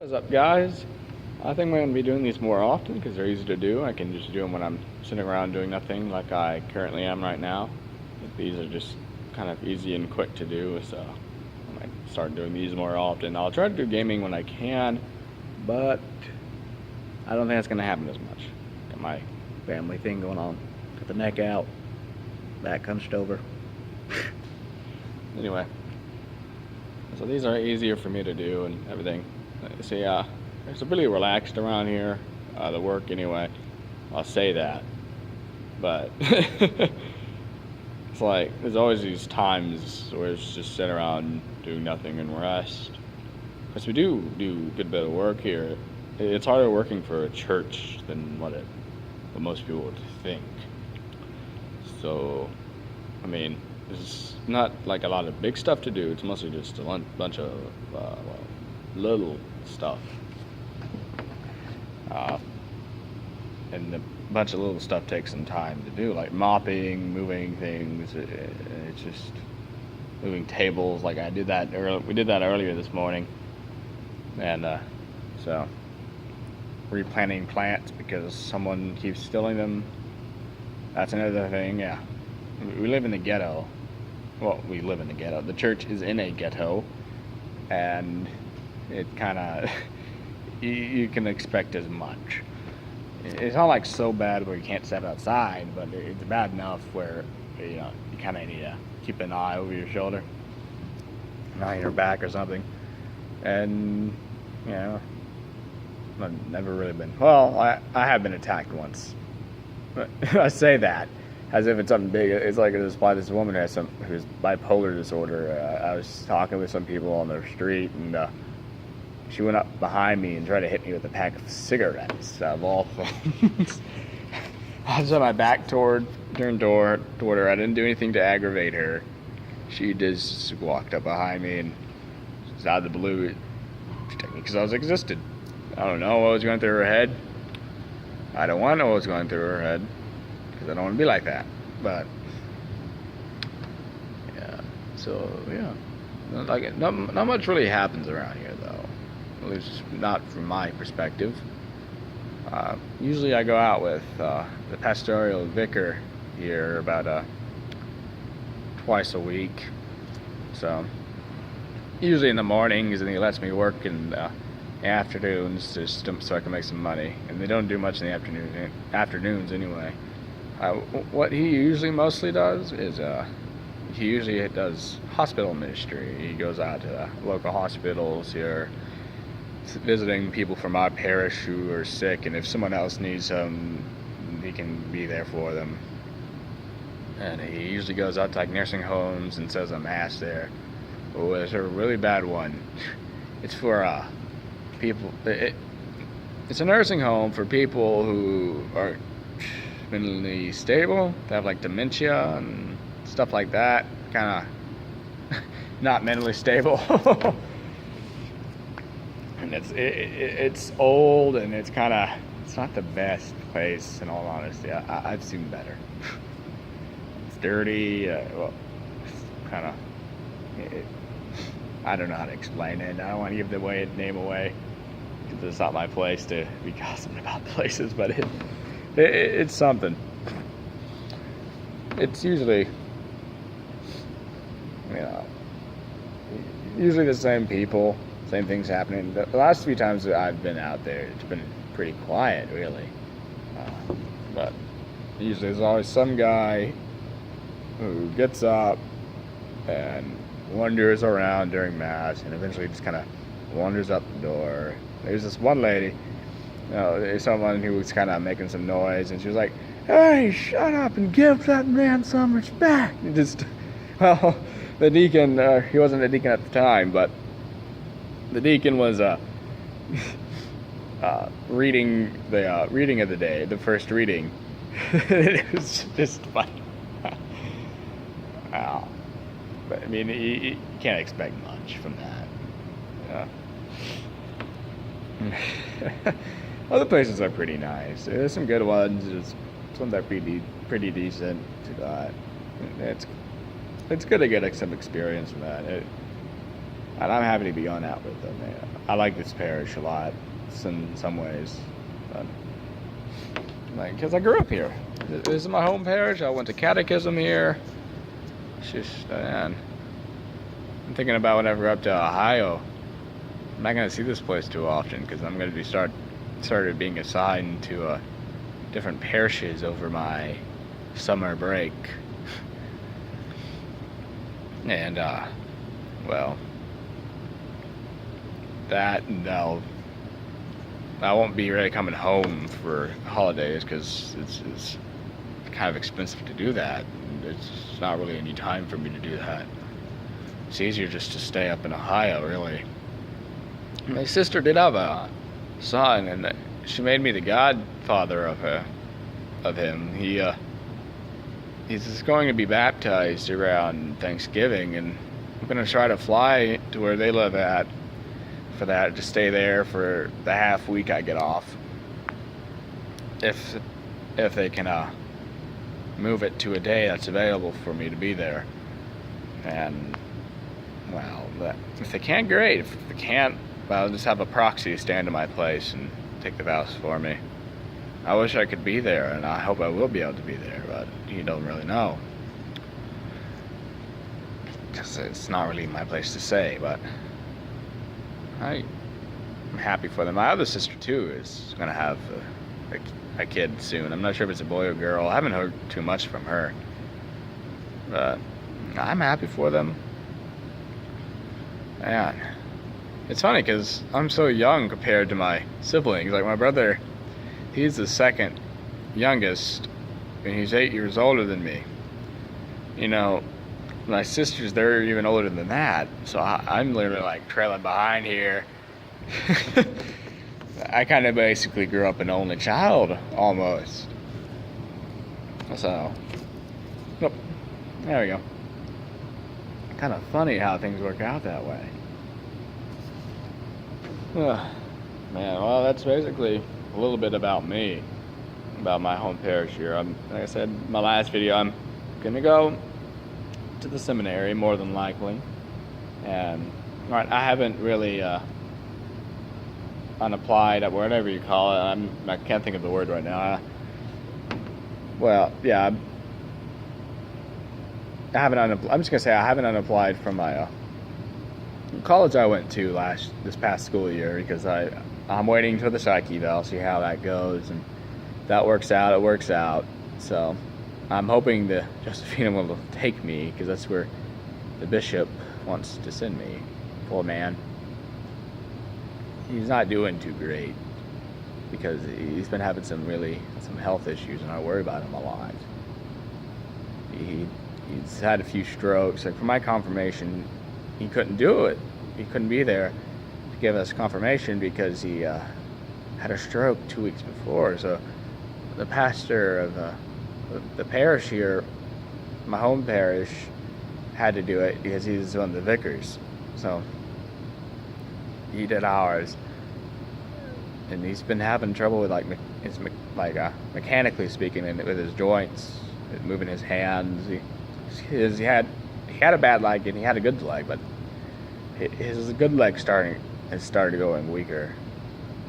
What's up, guys? I think I'm going to be doing these more often because they're easy to do. I can just do them when I'm sitting around doing nothing like I currently am right now. These are just kind of easy and quick to do, so I might start doing these more often. I'll try to do gaming when I can, but I don't think that's going to happen as much. Got my family thing going on. Got the neck out, back hunched over. Anyway, so these are easier for me to do and everything. See, it's really relaxed around here, the work anyway. I'll say that, but it's like there's always these times where it's just sit around, do nothing, and rest. Because we do a good bit of work here. It's harder working for a church than what most people would think. So, I mean, there's not like a lot of big stuff to do. It's mostly just a bunch of little stuff. And a bunch of little stuff takes some time to do, like mopping, moving things. It's just moving tables. Like I did that we did that earlier this morning, and so replanting plants because someone keeps stealing them. That's another thing. Yeah, we live in the ghetto. Well, we live in the ghetto. The church is in a ghetto, and it kind of you can expect as much. It's not like so bad where you can't step outside, but it's bad enough where you kind of need to keep an eye over your shoulder, an eye on your back or something. And I've never really been. Well, I have been attacked once. But I say that as if it's something big. It's like this woman who's bipolar disorder. I was talking with some people on the street, and she went up behind me and tried to hit me with a pack of cigarettes, of all things. I was on my back turned toward her. I didn't do anything to aggravate her. She just walked up behind me and just out of the blue, because I was existed. I don't know what was going through her head. I don't want to know what was going through her head, because I don't want to be like that. But yeah, so yeah, not much really happens around here, though. At least not from my perspective. Usually I go out with the pastoral vicar here about twice a week. So usually in the mornings, and he lets me work in the afternoons just so I can make some money. And they don't do much in the afternoons anyway. What he usually mostly does is he usually does hospital ministry. He goes out to local hospitals here, visiting people from our parish who are sick, and if someone else needs them, he can be there for them. And he usually goes out to like nursing homes and says a mass there. Oh, there's a really bad one. It's for people. It's a nursing home for people who are mentally stable. They have like dementia and stuff like that. Kind of not mentally stable. And it's old, and it's not the best place, in all honesty. I've seen better. It's dirty. It's kind of. I don't know how to explain it. I don't want to give the name away, because it's not my place to be gossiping about places. But it's something. It's usually, usually the same people. Same things happening. The last few times that I've been out there, it's been pretty quiet, really. But usually there's always some guy who gets up and wanders around during mass, and eventually just kind of wanders up the door. There's this one lady, there's someone who was kind of making some noise, and she was like, "Hey, shut up and give that man some respect." And the deacon, he wasn't a deacon at the time, but the deacon was reading the reading of the day, the first reading. It was just funny. But I mean, you can't expect much from that. Other places are pretty nice. There's some good ones. There's some that are pretty decent. It's good to get some experience from that. And I'm happy to be going out with them. Yeah. I like this parish a lot, in some ways, but because I grew up here. This is my home parish. I went to catechism here. It's just, man, I'm thinking about whenever up to Ohio. I'm not gonna see this place too often because I'm gonna be started being assigned to different parishes over my summer break. And well, that and I won't be really coming home for holidays because it's kind of expensive to do that. It's not really any time for me to do that. It's easier just to stay up in Ohio, really. My sister did have a son, and she made me the godfather of him. He's going to be baptized around Thanksgiving, and I'm gonna try to fly to where they live at for that, to stay there for the half week I get off. If they can move it to a day that's available for me to be there. And well, if they can, great. If they can't, well, I'll just have a proxy stand in my place and take the vows for me. I wish I could be there, and I hope I will be able to be there, but you don't really know. Because it's not really my place to say, but I'm happy for them. My other sister, too, is going to have a kid soon. I'm not sure if it's a boy or girl. I haven't heard too much from her. But I'm happy for them. Man, it's funny because I'm so young compared to my siblings. Like my brother, he's the second youngest, and he's 8 years older than me. You know, my sisters, they're even older than that. So I'm literally like trailing behind here. I kind of basically grew up an only child, almost. So, nope. There we go. Kind of funny how things work out that way. Man, well, that's basically a little bit about me, about my home parish here. Like I said in my last video, I'm gonna go to the seminary more than likely, and I haven't really unapplied, whatever you call it. I can't think of the word right now. Well, yeah, I haven't I'm just gonna say I haven't unapplied from my college I went to this past school year, because I'm waiting for the psych eval, see how that goes, and if that works out, it works out. So I'm hoping the Josephina will take me, because that's where the bishop wants to send me. Poor man. He's not doing too great, because he's been having some health issues, and I worry about him a lot. He's had a few strokes. Like for my confirmation, he couldn't do it. He couldn't be there to give us confirmation because he had a stroke 2 weeks before. So the pastor of the parish here, my home parish, had to do it because he's one of the vicars. So he did ours, and he's been having trouble with mechanically speaking, and with his joints, moving his hands. He had a bad leg and he had a good leg, but his good leg has started going weaker.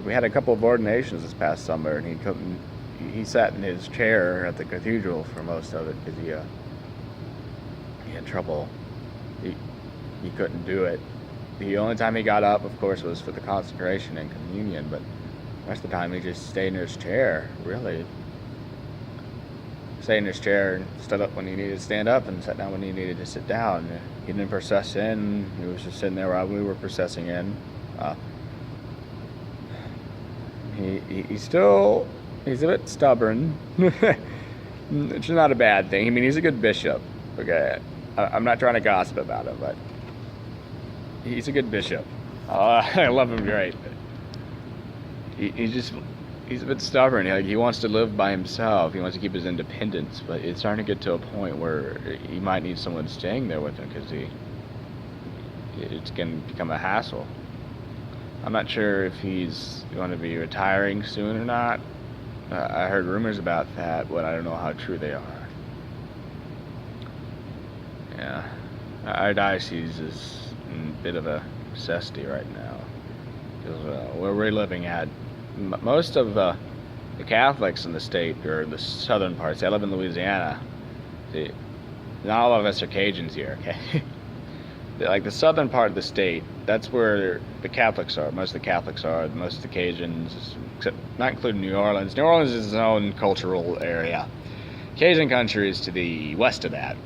We had a couple of ordinations this past summer, and he sat in his chair at the cathedral for most of it because he had trouble. He couldn't do it. The only time he got up, of course, was for the consecration and communion, but the rest of the time he just stayed in his chair, really. Stayed in his chair and stood up when he needed to stand up, and sat down when he needed to sit down. He didn't process in. He was just sitting there while we were processing in. He's a bit stubborn, which is not a bad thing. I mean, he's a good bishop. Okay, I'm not trying to gossip about him, but he's a good bishop. I love him great. He's a bit stubborn. He wants to live by himself. He wants to keep his independence, but it's starting to get to a point where he might need someone staying there with him because it's going to become a hassle. I'm not sure if he's going to be retiring soon or not. I heard rumors about that, but I don't know how true they are. Yeah, our diocese is in a bit of a necessity right now. Because where we're living at, most of the Catholics in the state, or the southern parts, I live in Louisiana. Not a lot of us are Cajuns here, okay? Like the southern part of the state, that's where the Catholics are. Most of the Catholics are. Most of the Cajuns, except not including New Orleans. New Orleans is its own cultural area. Cajun country is to the west of that,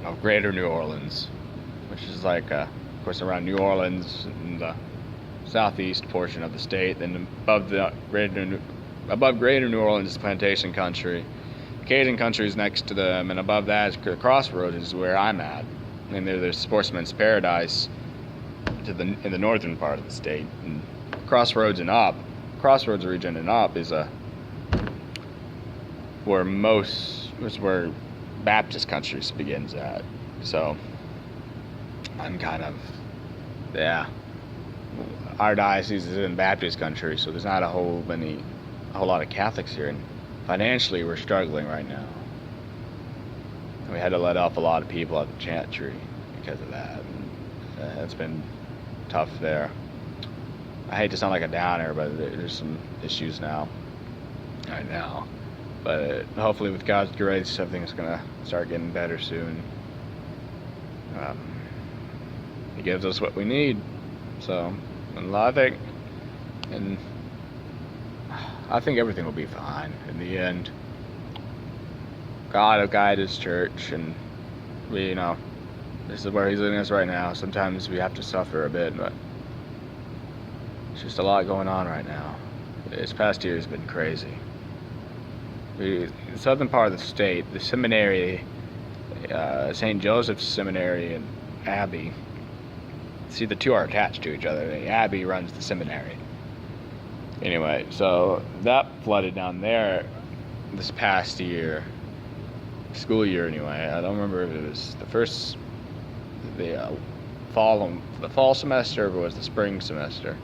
of Greater New Orleans, which is like, of course, around New Orleans in the southeast portion of the state. Then above Greater New Orleans is Plantation country. Cajun country is next to them, and above that is Crossroads, is where I'm at. And there's Sportsman's Paradise in the northern part of the state. And Crossroads region and up is where Baptist country begins at. So I'm kind of, our diocese is in Baptist country, so there's not a whole lot of Catholics here, and financially we're struggling right now. We had to let off a lot of people at the chantry because of that. And it's been tough there. I hate to sound like a downer, but there's some issues now. Right now. But hopefully with God's grace, everything's going to start getting better soon. He gives us what we need. So, and I think everything will be fine in the end. God will guide His church, and this is where He's leading us right now. Sometimes we have to suffer a bit, but it's just a lot going on right now. This past year has been crazy. The southern part of the state, the seminary, St. Joseph's Seminary and Abbey, see, the two are attached to each other. The Abbey runs the seminary. Anyway, so that flooded down there this past year. School year anyway. I don't remember if it was the fall semester or if it was the spring semester,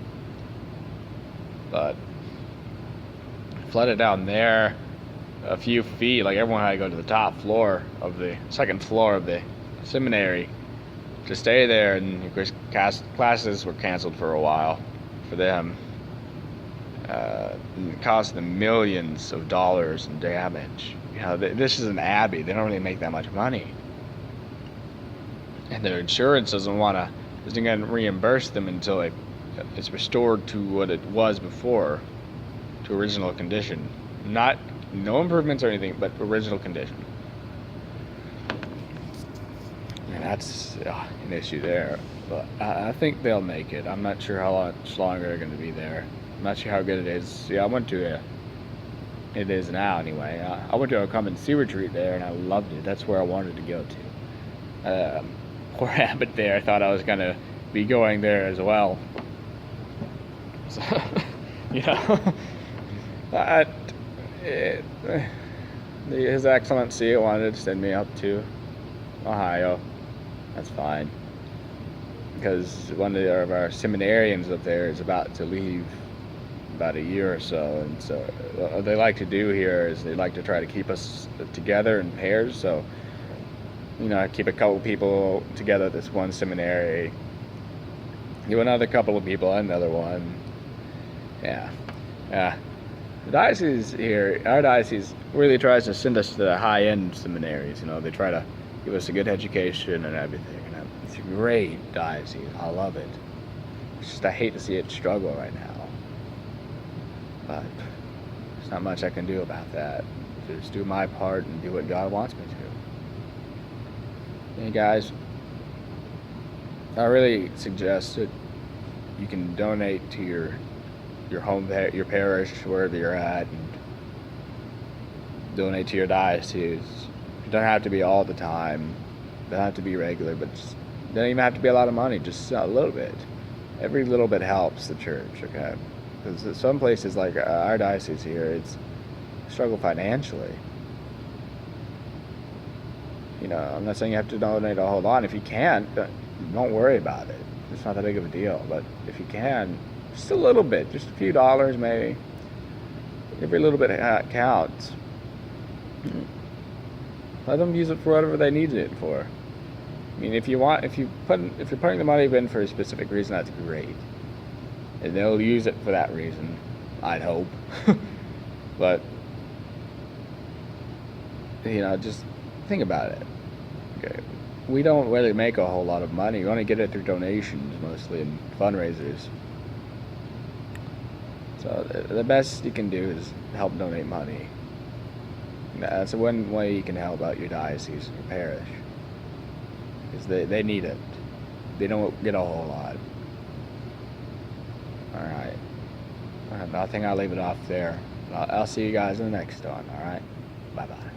but it flooded down there a few feet. Like, everyone had to go to the second floor of the seminary to stay there, and of course classes were canceled for a while for them. It cost them millions of dollars in damage. This is an abbey. They don't really make that much money, and their insurance isn't going to reimburse them until it's restored to what it was before, to original condition. No improvements or anything, but original condition. And that's an issue there. But I think they'll make it. I'm not sure how much longer they're going to be there. I'm not sure how good it is. Yeah, it is now anyway. I went to a come and see retreat there, and I loved it. That's where I wanted to go to. Poor Abbott there. I thought I was going to be going there as well. So, His Excellency wanted to send me up to Ohio. That's fine. Because one of our seminarians up there is about to leave about a year or so, and so what they like to do here is they like to try to keep us together in pairs. So, keep a couple people together at this one seminary, give another couple of people another one. The diocese here, our diocese, really tries to send us to the high-end seminaries. They try to give us a good education and everything. And it's a great diocese. I love it. It's just I hate to see it struggle right now. But there's not much I can do about that. Just do my part and do what God wants me to. Hey guys, I really suggest that you can donate to your home, your parish, wherever you're at, and donate to your diocese. It doesn't have to be all the time. It doesn't have to be regular, but it doesn't even have to be a lot of money. Just a little bit. Every little bit helps the church, okay? Because some places like our diocese here, it's struggle financially. I'm not saying you have to donate a whole lot. If you can't, don't worry about it. It's not that big of a deal. But if you can, just a little bit, just a few dollars maybe. Every little bit counts. Let them use it for whatever they need it for. mean, if you're putting the money in for a specific reason, that's great, and they'll use it for that reason. I'd hope, but just think about it. Okay, we don't really make a whole lot of money. We only get it through donations, mostly, and fundraisers. So the best you can do is help donate money. That's one way you can help out your diocese, your parish, because they need it. They don't get a whole lot. All right. I think I'll leave it off there. I'll see you guys in the next one. All right. Bye-bye.